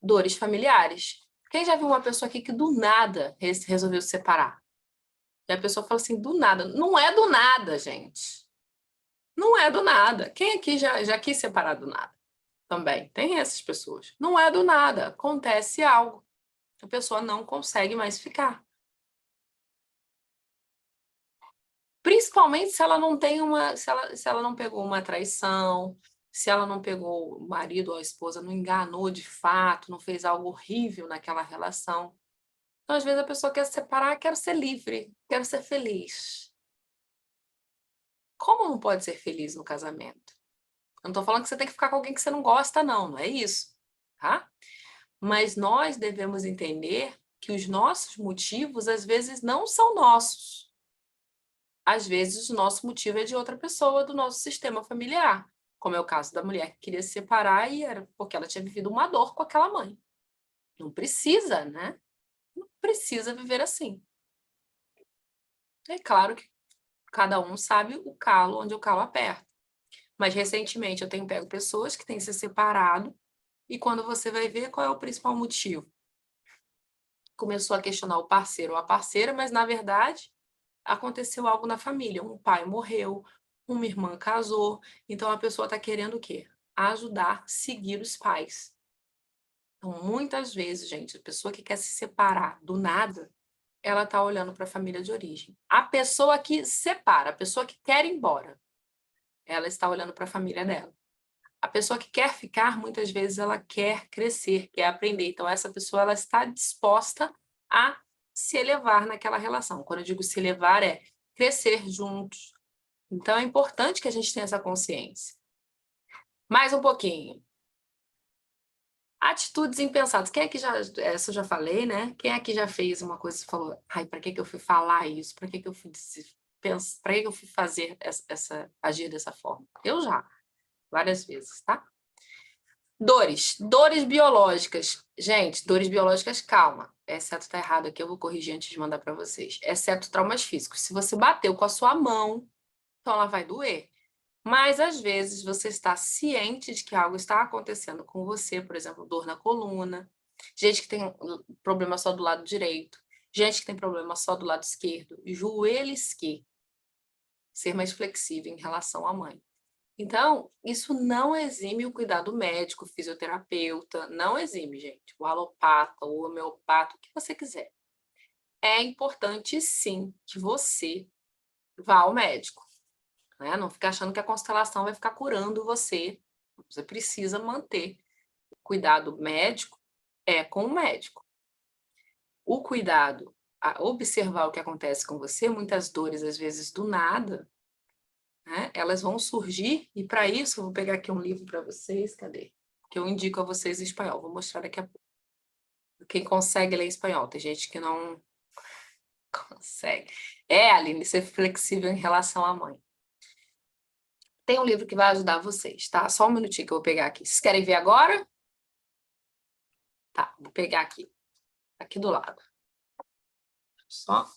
dores familiares. Quem já viu uma pessoa aqui que do nada resolveu se separar? E a pessoa fala assim, do nada. Não é do nada, gente. Não é do nada. Quem aqui já quis separar do nada? Também. Tem essas pessoas. Não é do nada. Acontece algo. A pessoa não consegue mais ficar. Principalmente se ela não tem se ela não pegou uma traição, se ela não pegou o marido ou a esposa, não enganou de fato, não fez algo horrível naquela relação. Então, às vezes, a pessoa quer se separar, quero ser livre, quero ser feliz. Como não pode ser feliz no casamento? Eu não estou falando que você tem que ficar com alguém que você não gosta, não, não é isso, tá? Mas nós devemos entender que os nossos motivos, às vezes, não são nossos. Às vezes, o nosso motivo é de outra pessoa do nosso sistema familiar, como é o caso da mulher que queria se separar e era porque ela tinha vivido uma dor com aquela mãe. Não precisa, né? Não precisa viver assim. É claro que cada um sabe o calo onde o calo aperta. Mas recentemente eu tenho pego pessoas que têm se separado e quando você vai ver qual é o principal motivo, começou a questionar o parceiro ou a parceira, mas na verdade aconteceu algo na família. Um pai morreu, uma irmã casou, então a pessoa está querendo o quê? Ajudar, seguir os pais. Então, muitas vezes, gente, a pessoa que quer se separar do nada, ela está olhando para a família de origem. A pessoa que separa, a pessoa que quer ir embora, ela está olhando para a família dela. A pessoa que quer ficar, muitas vezes, ela quer crescer, quer aprender. Então, essa pessoa ela está disposta a se elevar naquela relação. Quando eu digo se elevar, é crescer juntos. Então, é importante que a gente tenha essa consciência. Mais um pouquinho. Atitudes impensadas. Quem aqui já... Essa eu já falei, né? Quem aqui já fez uma coisa e falou, ai, para que eu fui falar isso? Para que eu fui para que eu fui fazer agir dessa forma? Eu já, várias vezes, tá? Dores biológicas. Gente, dores biológicas, calma. Exceto tá errado aqui, eu vou corrigir antes de mandar para vocês. Exceto traumas físicos. Se você bateu com a sua mão, então ela vai doer. Mas, às vezes, você está ciente de que algo está acontecendo com você, por exemplo, dor na coluna, gente que tem problema só do lado direito, gente que tem problema só do lado esquerdo, joelho esquerdo, ser mais flexível em relação à mãe. Então, isso não exime o cuidado médico, fisioterapeuta, não exime, gente, o alopata, o homeopata, o que você quiser. É importante, sim, que você vá ao médico, né? Não fica achando que a constelação vai ficar curando você. Você precisa manter o cuidado médico com o médico. O cuidado, a observar o que acontece com você, muitas dores, às vezes, do nada, né? Elas vão surgir, e para isso, eu vou pegar aqui um livro para vocês, cadê? Que eu indico a vocês em espanhol, vou mostrar daqui a pouco. Quem consegue ler espanhol, tem gente que não consegue. Aline, ser flexível em relação à mãe. Tem um livro que vai ajudar vocês, tá? Só um minutinho que eu vou pegar aqui. Vocês querem ver agora? Tá, vou pegar aqui do lado. Só.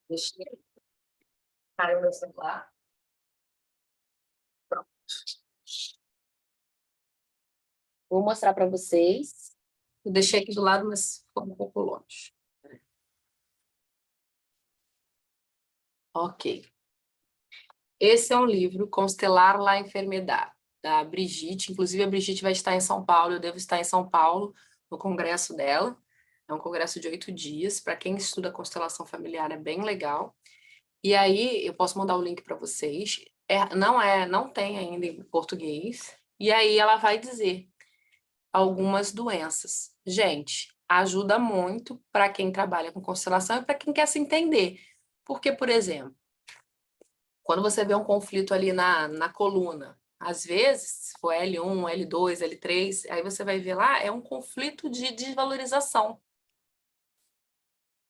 Deixa eu parar o meu celular. Pronto. Vou mostrar para vocês. Eu deixei aqui do lado, mas ficou um pouco longe. Ok. Esse é um livro, Constelar la Enfermedad, da Brigitte. Inclusive, a Brigitte vai estar em São Paulo, eu devo estar em São Paulo, no congresso dela. É um congresso de 8 dias. Para quem estuda constelação familiar, é bem legal. E aí, eu posso mandar o link para vocês. Não tem ainda em português. E aí, ela vai dizer algumas doenças. Gente, ajuda muito para quem trabalha com constelação e para quem quer se entender. Porque, por exemplo, quando você vê um conflito ali na coluna, às vezes, se for L1, L2, L3, aí você vai ver lá, é um conflito de desvalorização.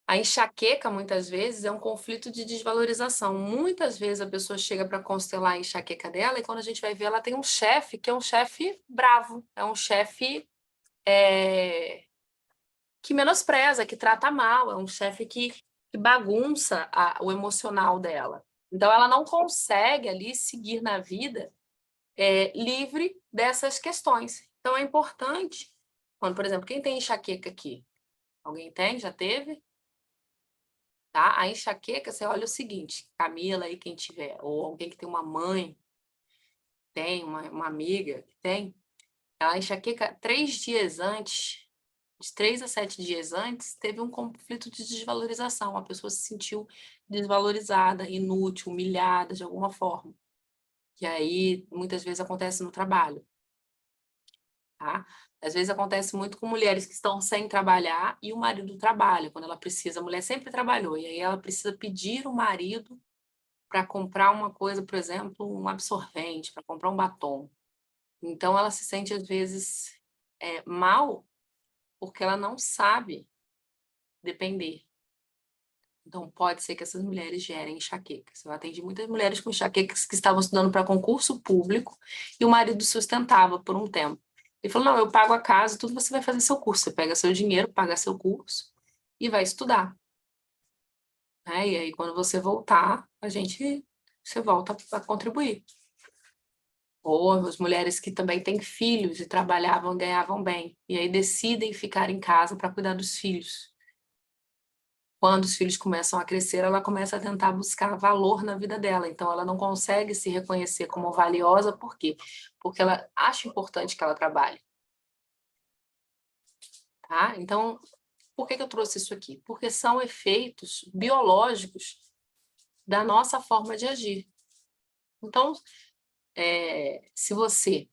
A enxaqueca, muitas vezes, é um conflito de desvalorização. Muitas vezes a pessoa chega para constelar a enxaqueca dela e quando a gente vai ver, ela tem um chefe que é um chefe bravo, é um chefe que menospreza, que trata mal, é um chefe que bagunça o emocional dela. Então, ela não consegue ali seguir na vida livre dessas questões. Então, é importante, quando, por exemplo, quem tem enxaqueca aqui? Alguém tem? Já teve? Tá? A enxaqueca, você olha o seguinte, Camila aí, quem tiver, ou alguém que tem uma mãe, tem uma amiga que tem, a enxaqueca 3 dias antes, de 3 a 7 dias antes, teve um conflito de desvalorização, a pessoa se sentiu desvalorizada, inútil, humilhada de alguma forma. Que aí, muitas vezes, acontece no trabalho. Tá? Às vezes acontece muito com mulheres que estão sem trabalhar e o marido trabalha. Quando ela precisa, a mulher sempre trabalhou, e aí ela precisa pedir o marido para comprar uma coisa, por exemplo, um absorvente, para comprar um batom. Então, ela se sente, às vezes, mal porque ela não sabe depender. Então, pode ser que essas mulheres gerem enxaquecas. Eu atendi muitas mulheres com enxaquecas que estavam estudando para concurso público e o marido sustentava por um tempo. Ele falou, não, eu pago a casa, tudo você vai fazer seu curso. Você pega seu dinheiro, paga seu curso e vai estudar. E aí, quando você voltar, você volta a contribuir. Ou as mulheres que também têm filhos e trabalhavam, ganhavam bem. E aí decidem ficar em casa para cuidar dos filhos. Quando os filhos começam a crescer, ela começa a tentar buscar valor na vida dela. Então, ela não consegue se reconhecer como valiosa. Por quê? Porque ela acha importante que ela trabalhe. Tá? Então, por que eu trouxe isso aqui? Porque são efeitos biológicos da nossa forma de agir. Então, se você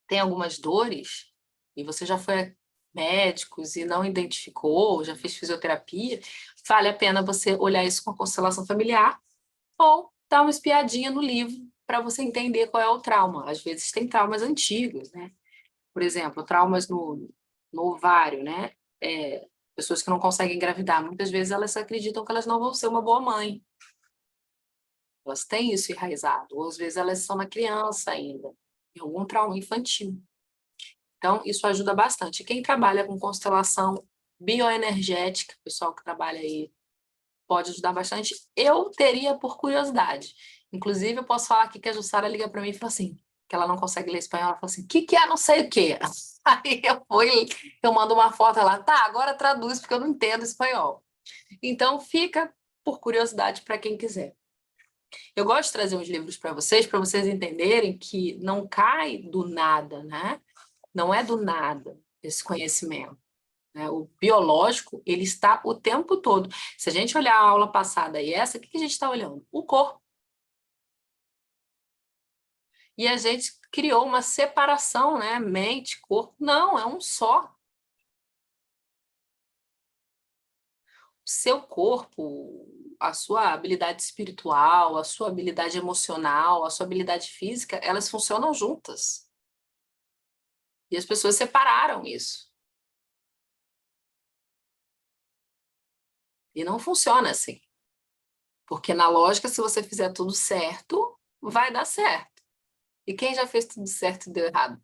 tem algumas dores e você já foi a médicos e não identificou, já fez fisioterapia, vale a pena você olhar isso com a constelação familiar ou dar uma espiadinha no livro para você entender qual é o trauma. Às vezes tem traumas antigos, né? Por exemplo, traumas no ovário, né? Pessoas que não conseguem engravidar, muitas vezes elas acreditam que elas não vão ser uma boa mãe. Elas têm isso enraizado, ou às vezes elas são na criança ainda. em algum trauma infantil. Então, isso ajuda bastante. Quem trabalha com constelação bioenergética, o pessoal que trabalha aí, pode ajudar bastante. Eu teria por curiosidade. Inclusive, eu posso falar aqui que a Jussara liga para mim e fala assim, que ela não consegue ler espanhol, ela fala assim, que é não sei o quê? Aí eu mando uma foto, ela, tá, agora traduz, porque eu não entendo espanhol. Então, fica por curiosidade para quem quiser. Eu gosto de trazer uns livros para vocês entenderem que não cai do nada, né? Não é do nada esse conhecimento, né? O biológico, ele está o tempo todo. Se a gente olhar a aula passada e essa, o que a gente está olhando? O corpo. E a gente criou uma separação, né? Mente, corpo. Não, é um só. O seu corpo, a sua habilidade espiritual, a sua habilidade emocional, a sua habilidade física, elas funcionam juntas. E as pessoas separaram isso. E não funciona assim. Porque na lógica, se você fizer tudo certo, vai dar certo. E quem já fez tudo certo e deu errado?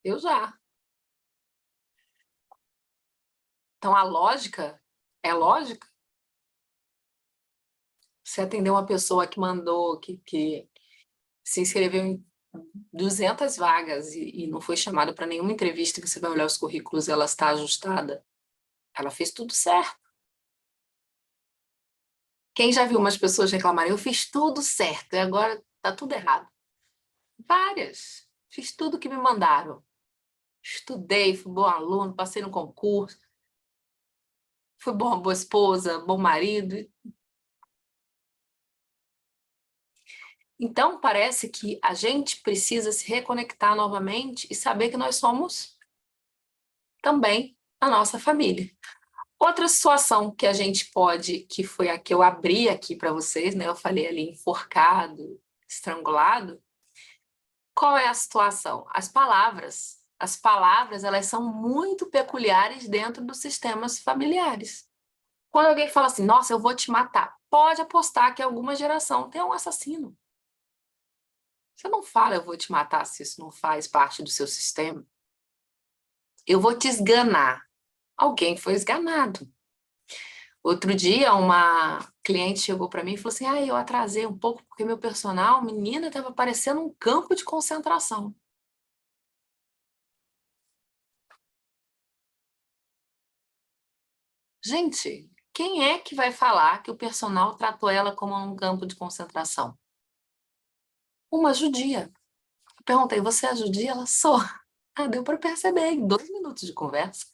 Eu já. Então a lógica é lógica. Você atendeu uma pessoa que mandou, que se inscreveu em 200 vagas e não foi chamada para nenhuma entrevista, que você vai olhar os currículos e ela está ajustada. Ela fez tudo certo. Quem já viu umas pessoas reclamarem, eu fiz tudo certo e agora está tudo errado? Várias. Fiz tudo que me mandaram. Estudei, fui bom aluno, passei no concurso, fui boa esposa, bom marido. Então, parece que a gente precisa se reconectar novamente e saber que nós somos também a nossa família. Outra situação que a gente pode, que foi a que eu abri aqui para vocês, né? Eu falei ali enforcado, estrangulado. Qual é a situação? As palavras, elas são muito peculiares dentro dos sistemas familiares. Quando alguém fala assim, nossa, eu vou te matar, pode apostar que alguma geração tem um assassino. Você não fala, eu vou te matar, se isso não faz parte do seu sistema. Eu vou te esganar. Alguém foi esganado. Outro dia, uma cliente chegou para mim e falou assim, eu atrasei um pouco porque meu personal, menina, estava parecendo um campo de concentração. Gente, quem é que vai falar que o personal tratou ela como um campo de concentração? Uma judia. Eu perguntei, você é judia? Ela, sou. Ah, deu para perceber em 2 minutos de conversa.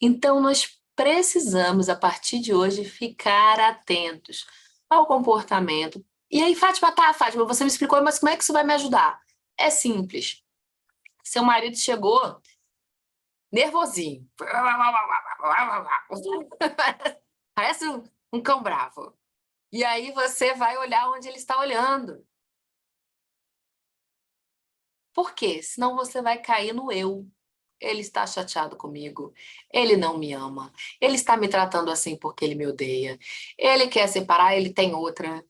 Então, nós precisamos, a partir de hoje, ficar atentos ao comportamento. E aí, Fátima, Fátima, você me explicou, mas como é que isso vai me ajudar? É simples. Seu marido chegou nervosinho. Parece um cão bravo. E aí você vai olhar onde ele está olhando. Por quê? Senão você vai cair no eu. Ele está chateado comigo. Ele não me ama. Ele está me tratando assim porque ele me odeia. Ele quer separar, ele tem outra.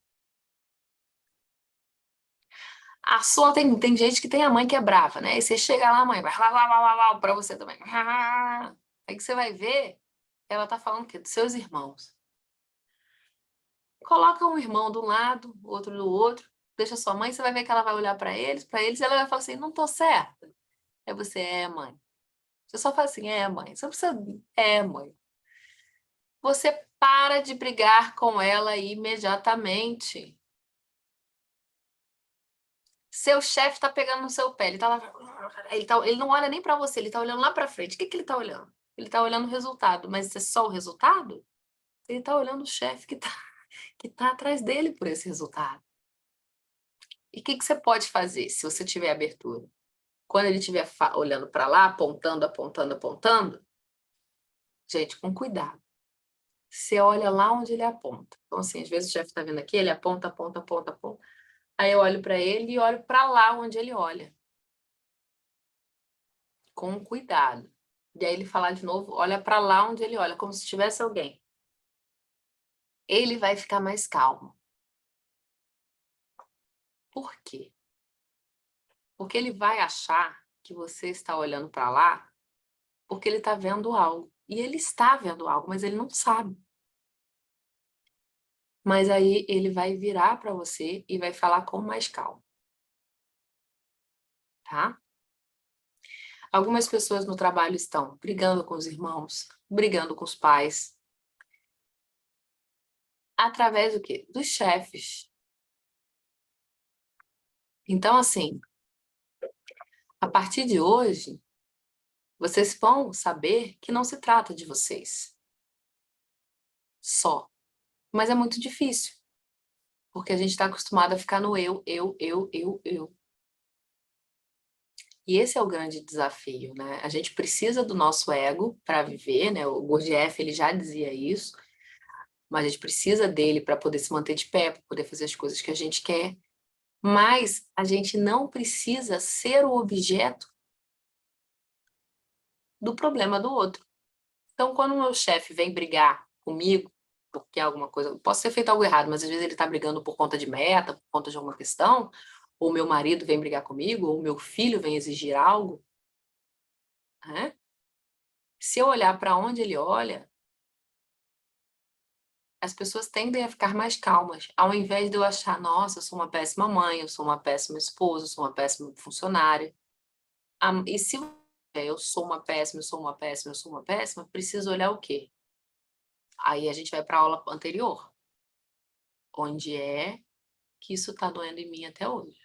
A sua tem gente que tem a mãe que é brava, né? E você chega lá, mãe, vai lá, para você também. Aí que você vai ver, ela tá falando o quê? Dos seus irmãos. Coloca um irmão de um lado, outro do outro, deixa sua mãe, você vai ver que ela vai olhar para eles, ela vai falar assim, não tô certa. Aí você, mãe. Você só fala assim, mãe. Você não precisa, mãe. Você para de brigar com ela imediatamente. Seu chefe está pegando no seu pé, ele tá lá, ele não olha nem para você, ele está olhando lá para frente. O que ele está olhando? Ele está olhando o resultado, mas é só o resultado? Ele está olhando o chefe que tá atrás dele por esse resultado. E o que você pode fazer se você tiver abertura? Quando ele estiver olhando para lá, apontando, apontando, apontando, gente, com cuidado. Você olha lá onde ele aponta. Então, assim, às vezes o chefe está vindo aqui, ele aponta, aponta, aponta, aponta. Aí eu olho para ele e olho para lá onde ele olha. Com cuidado. E aí ele falar de novo, olha para lá onde ele olha, como se tivesse alguém. Ele vai ficar mais calmo. Por quê? Porque ele vai achar que você está olhando para lá porque ele está vendo algo. E ele está vendo algo, mas ele não sabe. Mas aí ele vai virar para você e vai falar com mais calma, tá? Algumas pessoas no trabalho estão brigando com os irmãos, brigando com os pais, através do quê? Dos chefes. Então, assim, a partir de hoje, vocês vão saber que não se trata de vocês só. Mas é muito difícil, porque a gente está acostumado a ficar no eu. E esse é o grande desafio, né? A gente precisa do nosso ego para viver, né? O Gurdjieff, ele já dizia isso, mas a gente precisa dele para poder se manter de pé, para poder fazer as coisas que a gente quer. Mas a gente não precisa ser o objeto do problema do outro. Então, quando o meu chefe vem brigar comigo, porque alguma coisa, posso ter feito algo errado, mas às vezes ele está brigando por conta de meta, por conta de alguma questão, ou meu marido vem brigar comigo, ou meu filho vem exigir algo, né? Se eu olhar para onde ele olha, as pessoas tendem a ficar mais calmas, ao invés de eu achar, nossa, eu sou uma péssima mãe, eu sou uma péssima esposa, eu sou uma péssima funcionária. E se eu sou uma péssima, eu sou uma péssima, eu sou uma péssima, preciso olhar o quê? Aí a gente vai para a aula anterior, onde é que isso está doendo em mim até hoje.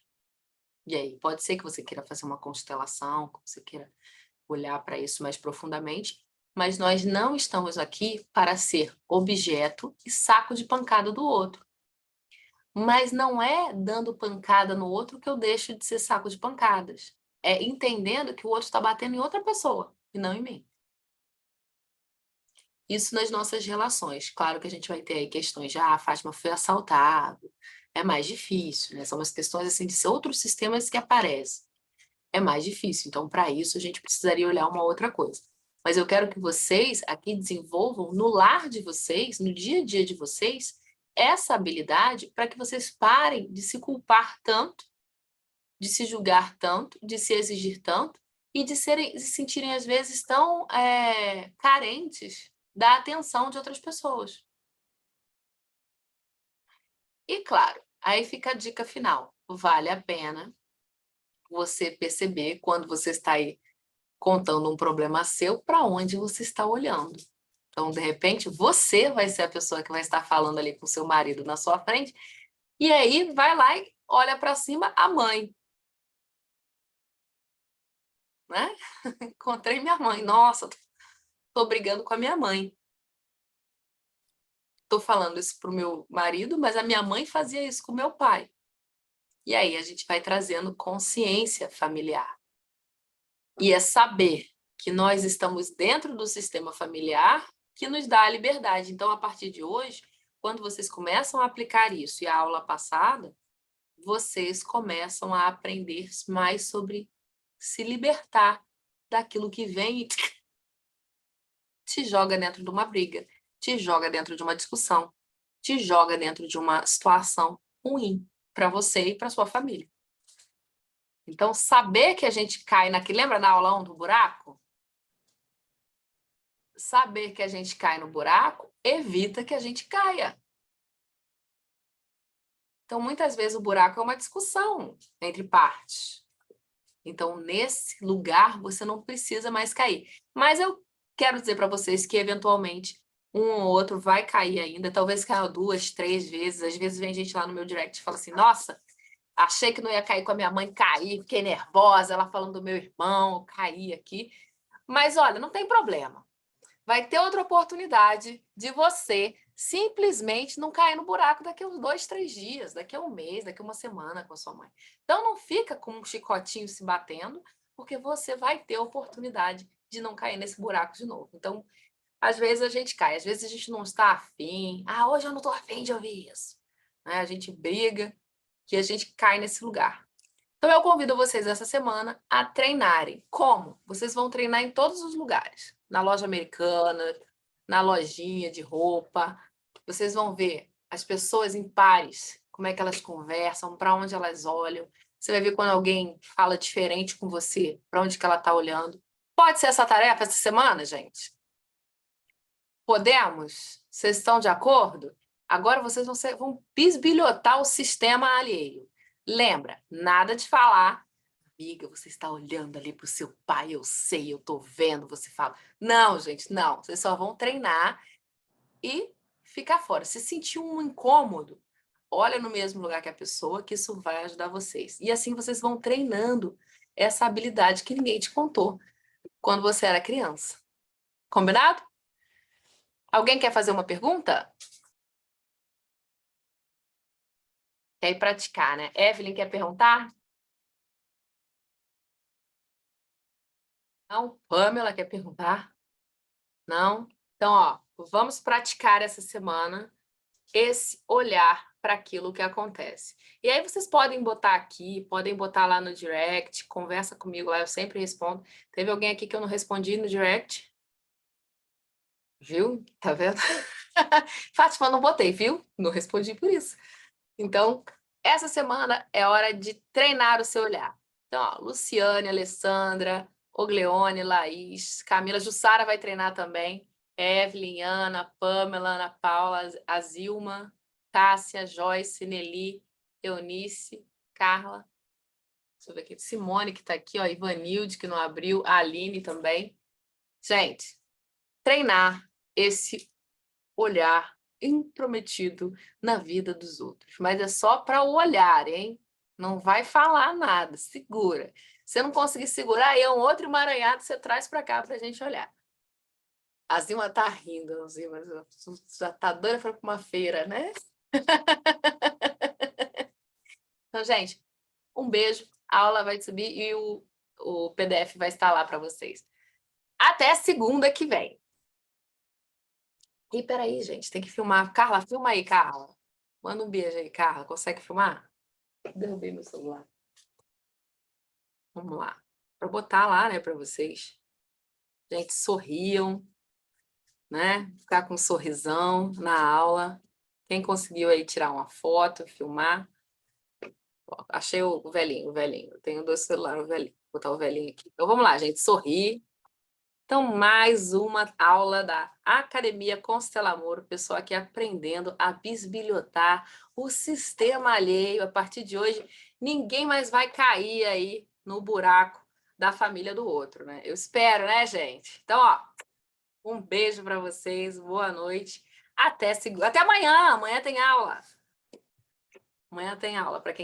E aí, pode ser que você queira fazer uma constelação, que você queira olhar para isso mais profundamente, mas nós não estamos aqui para ser objeto e saco de pancada do outro. Mas não é dando pancada no outro que eu deixo de ser saco de pancadas. É entendendo que o outro está batendo em outra pessoa e não em mim. Isso nas nossas relações. Claro que a gente vai ter aí questões de, a Fátima foi assaltada, é mais difícil, né? São umas questões assim de outros sistemas que aparecem. É mais difícil. Então, para isso, a gente precisaria olhar uma outra coisa. Mas eu quero que vocês aqui desenvolvam no lar de vocês, no dia a dia de vocês, essa habilidade para que vocês parem de se culpar tanto, de se julgar tanto, de se exigir tanto e de se sentirem, às vezes, tão carentes da atenção de outras pessoas. E, claro, aí fica a dica final. Vale a pena você perceber quando você está aí contando um problema seu, para onde você está olhando. Então, de repente, você vai ser a pessoa que vai estar falando ali com seu marido na sua frente, e aí vai lá e olha para cima a mãe, né? Encontrei minha mãe, nossa, tô brigando com a minha mãe. Tô falando isso pro meu marido, mas a minha mãe fazia isso com meu pai. E aí a gente vai trazendo consciência familiar. E é saber que nós estamos dentro do sistema familiar que nos dá a liberdade. Então, a partir de hoje, quando vocês começam a aplicar isso e a aula passada, vocês começam a aprender mais sobre se libertar daquilo que vem e te joga dentro de uma briga, te joga dentro de uma discussão, te joga dentro de uma situação ruim para você e para sua família. Então, saber que a gente cai naquele... Lembra na aula 1 do buraco? Saber que a gente cai no buraco evita que a gente caia. Então, muitas vezes, o buraco é uma discussão entre partes. Então, nesse lugar, você não precisa mais cair. Mas eu quero dizer para vocês que, eventualmente, um ou outro vai cair ainda. Talvez caia 2, 3 vezes. Às vezes, vem gente lá no meu direct e fala assim, nossa, achei que não ia cair com a minha mãe, caí, fiquei nervosa, ela falando do meu irmão, caí aqui. Mas, olha, não tem problema. Vai ter outra oportunidade de você simplesmente não cair no buraco daqui a uns 2, 3 dias, daqui a um mês, daqui a uma semana com a sua mãe. Então, não fica com um chicotinho se batendo, porque você vai ter a oportunidade de não cair nesse buraco de novo. Então, às vezes a gente cai, às vezes a gente não está afim. Ah, hoje eu não estou afim de ouvir isso. Né? A gente briga, que a gente cai nesse lugar. Então, eu convido vocês essa semana a treinarem. Como? Vocês vão treinar em todos os lugares. Na loja americana, na lojinha de roupa. Vocês vão ver as pessoas em pares, como é que elas conversam, para onde elas olham. Você vai ver quando alguém fala diferente com você, para onde que ela está olhando. Pode ser essa tarefa essa semana, gente? Podemos? Vocês estão de acordo? Agora vocês vão bisbilhotar o sistema alheio. Lembra, nada de falar, amiga, você está olhando ali para o seu pai, eu sei, eu estou vendo, você fala. Não, gente, não. Vocês só vão treinar e ficar fora. Se sentir um incômodo, olha no mesmo lugar que a pessoa, que isso vai ajudar vocês. E assim vocês vão treinando essa habilidade que ninguém te contou quando você era criança. Combinado? Alguém quer fazer uma pergunta? Quer ir praticar, né? Evelyn quer perguntar? Não? Pamela quer perguntar? Não? Então, ó, vamos praticar essa semana esse olhar para aquilo que acontece. E aí vocês podem botar aqui, podem botar lá no direct, conversa comigo lá, eu sempre respondo. Teve alguém aqui que eu não respondi no direct? Viu? Tá vendo? Fátima, não botei, viu? Não respondi por isso. Então, essa semana é hora de treinar o seu olhar. Então, ó, Luciane, Alessandra, Ogleone, Laís, Camila, Jussara vai treinar também. Evelyn, Ana, Pamela, Ana Paula, Azilma, Cássia, Joyce, Nelly, Eunice, Carla. Deixa eu ver aqui. Simone, que está aqui, ó, Ivanilde, que não abriu, a Aline também. Gente, treinar esse olhar intrometido na vida dos outros. Mas é só para o olhar, hein? Não vai falar nada, segura. Se não conseguir segurar, aí é um outro emaranhado que você traz para cá para a gente olhar. A Zilma tá rindo, a Zilma já tá doida para uma feira, né? Então, gente, um beijo. A aula vai subir e o PDF vai estar lá para vocês. Até segunda que vem. E peraí, gente, tem que filmar. Carla, filma aí, Carla. Manda um beijo aí, Carla. Consegue filmar? Derrubei meu celular. Vamos lá. Para botar lá, né, para vocês. Gente, sorriam, né? Ficar com um sorrisão na aula. Quem conseguiu aí tirar uma foto, filmar? Ó, achei o velhinho, o velhinho. Eu tenho 2 celulares, o velhinho. Vou botar o velhinho aqui. Então, vamos lá, gente. Sorrir. Então, mais uma aula da Academia Constela Amor, o pessoal aqui aprendendo a bisbilhotar o sistema alheio. A partir de hoje, ninguém mais vai cair aí no buraco da família do outro, né? Eu espero, né, gente? Então, ó, um beijo para vocês, boa noite. Até amanhã. Amanhã tem aula. Amanhã tem aula para quem